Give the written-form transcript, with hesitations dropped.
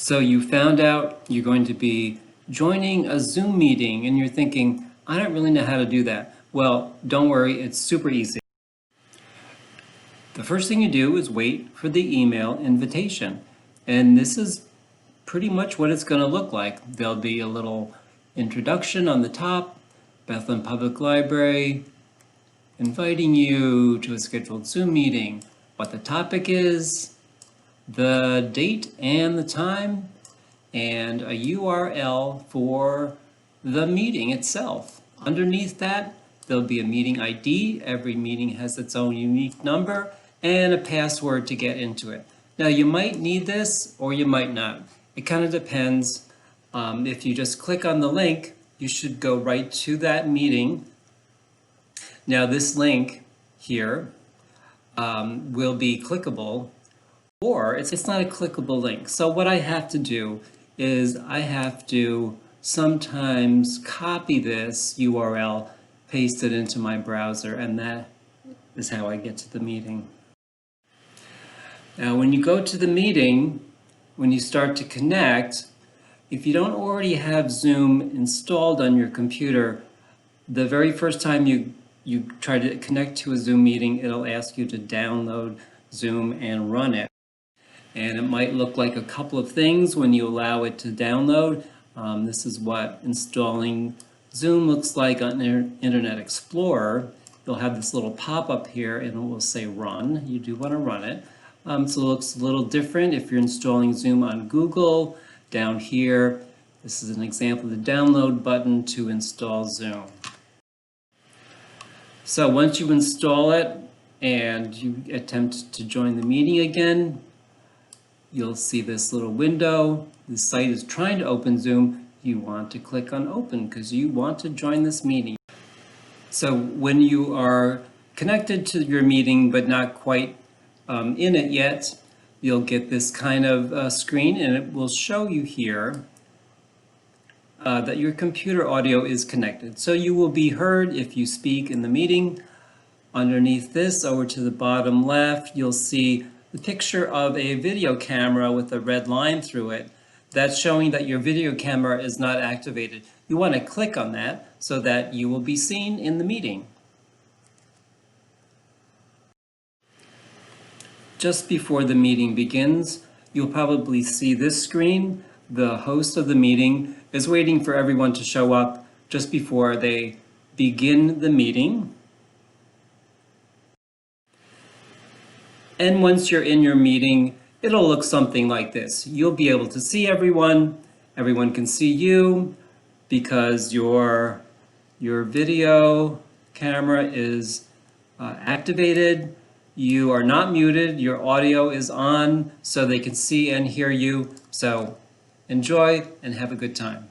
So you found out you're going to be joining a Zoom meeting and you're thinking, I don't really know how to do that. Well, don't worry, it's super easy. The first thing you do is wait for the email invitation. And this is pretty much what it's going to look like. There'll be a little introduction on the top, Bethlehem Public Library, inviting you to a scheduled Zoom meeting, what the topic is, the date and the time, and a URL for the meeting itself. Underneath that, there'll be a meeting ID. Every meeting has its own unique number and a password to get into it. Now, you might need this or you might not. It kind of depends. If you just click on the link, you should go right to that meeting. Now, this link here will be clickable, or it's not a clickable link. So what I have to do is I have to sometimes copy this URL, paste it into my browser, and that is how I get to the meeting. Now, when you go to the meeting, when you start to connect, if you don't already have Zoom installed on your computer, the very first time you try to connect to a Zoom meeting, it'll ask you to download Zoom and run it. And it might look like a couple of things when you allow it to download. This is what installing Zoom looks like on Internet Explorer. You'll have this little pop-up here and it will say run. You do want to run it. So it looks a little different if you're installing Zoom on Google. Down here, this is an example of the download button to install Zoom. So once you install it and you attempt to join the meeting again, you'll see this little window. The site is trying to open Zoom. You want to click on open because you want to join this meeting. So when you are connected to your meeting but not quite in it yet, you'll get this kind of screen, and it will show you here that your computer audio is connected. So you will be heard if you speak in the meeting. Underneath this, over to the bottom left, you'll see the picture of a video camera with a red line through it. That's showing that your video camera is not activated. You want to click on that so that you will be seen in the meeting. Just before the meeting begins, you'll probably see this screen. The host of the meeting is waiting for everyone to show up just before they begin the meeting. And once you're in your meeting, it'll look something like this. You'll be able to see everyone. Everyone can see you because your video camera is activated. You are not muted. Your audio is on so they can see and hear you. So enjoy and have a good time.